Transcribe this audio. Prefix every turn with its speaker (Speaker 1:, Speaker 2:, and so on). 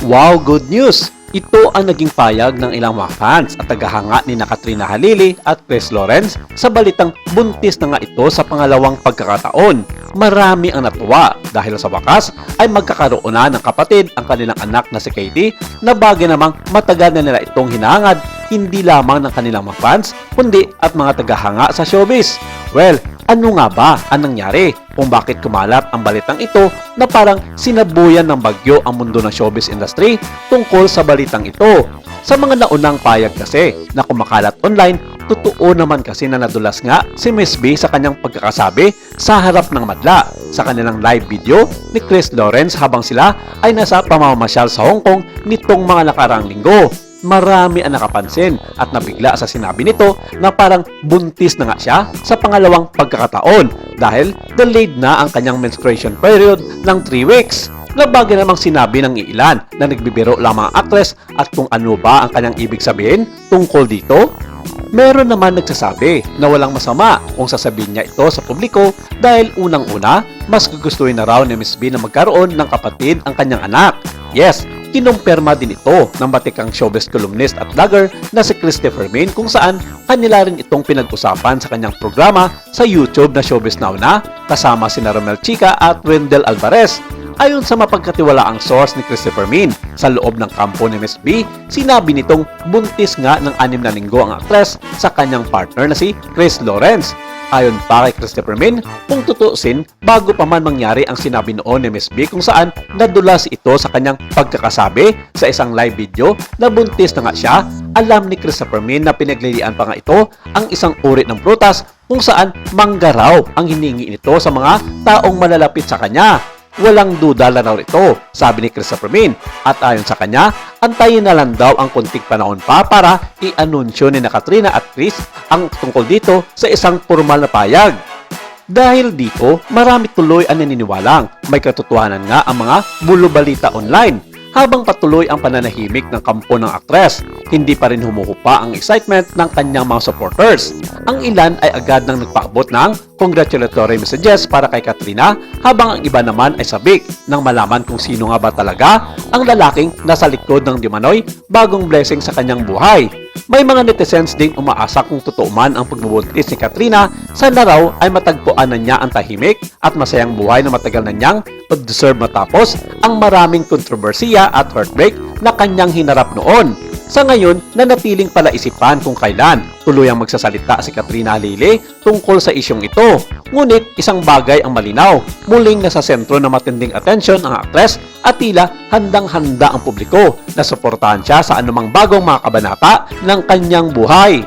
Speaker 1: Wow, good news! Ito ang naging payag ng ilang mga fans at tagahanga ni Katrina Halili at Chris Lawrence sa balitang buntis na nga ito sa pangalawang pagkakataon. Marami ang natuwa dahil sa wakas ay magkakaroon na ng kapatid ang kanilang anak na si Katie na bagay namang matagal na nila itong hinahangad hindi lamang ng kanilang mga fans kundi at mga tagahanga sa showbiz. Well, ano nga ba ang nangyari kung bakit kumalat ang balitang ito na parang sinabuyan ng bagyo ang mundo ng showbiz industry tungkol sa balitang ito? Sa mga naunang payag kasi na kumakalat online, totoo naman kasi na nadulas nga si Miss B sa kanyang pagkakasabi sa harap ng madla sa kanilang live video ni Chris Lawrence habang sila ay nasa pamamasyal sa Hong Kong nitong mga nakaraang linggo. Marami ang nakapansin at nabigla sa sinabi nito na parang buntis na nga siya sa pangalawang pagkakataon dahil delayed na ang kanyang menstruation period ng 3 weeks. Na bagay namang sinabi ng ilan na nagbibiro lamang ang actress at kung ano ba ang kanyang ibig sabihin tungkol dito. Meron naman nagsasabi na walang masama kung sasabihin niya ito sa publiko dahil unang-una, mas gugustuhin na raw ni Miss B na magkaroon ng kapatid ang kanyang anak. Yes, kinumpirma din ito ng batikang showbiz columnist at vlogger na si Christopher Min kung saan kanila rin itong pinag-usapan sa kanyang programa sa YouTube na Showbiz Now na kasama sina Romel Chica at Wendell Alvarez. Ayon sa mapagkatiwalaang source ni Christopher Min, sa loob ng kampo ni Miss B, sinabi nitong buntis nga ng 6 na linggo ang aktres sa kanyang partner na si Chris Lawrence. Ayon pa kay Christopher Min, kung tutuusin, bago pa man mangyari ang sinabi noon ni Miss B kung saan nadulas ito sa kanyang pagkakasabi sa isang live video na buntis na nga siya, alam ni Christopher Min na pinaglilian pa nga ito ang isang uri ng prutas kung saan mangga raw ang hiningi nito sa mga taong malalapit sa kanya. Walang duda lang raw ito, sabi ni Christopher Min. At ayon sa kanya, antayin na lang daw ang kunting panahon pa para i-anunsyo ni Katrina at Chris ang tungkol dito sa isang formal na payag. Dahil dito, marami tuloy ang naniniwalang may katotohanan nga ang mga bulubalita online. Habang patuloy ang pananahimik ng kampo ng aktres, hindi pa rin humuhupa ang excitement ng kanyang mga supporters. Ang ilan ay agad nang nagpaabot ng congratulatory messages para kay Katrina, habang ang iba naman ay sabik nang malaman kung sino nga ba talaga ang lalaking nasa likod ng dimanoy bagong blessing sa kanyang buhay. May mga netizens ding umaasa kung totoo man ang pagbubuntis ni Katrina, sana raw ay matagpuan na niya ang tahimik at masayang buhay na matagal na niyang pag-deserve matapos ang maraming kontrobersiya at heartbreak na kanyang hinarap noon. Sa ngayon, nanatiling palaisipan kung kailan tuluyang magsasalita si Katrina Halili tungkol sa isyong ito. Ngunit isang bagay ang malinaw, muling nasa sentro ng matinding atensyon ang aktres at tila handang-handa ang publiko na suportahan siya sa anumang bagong mga kabanata ng kanyang buhay.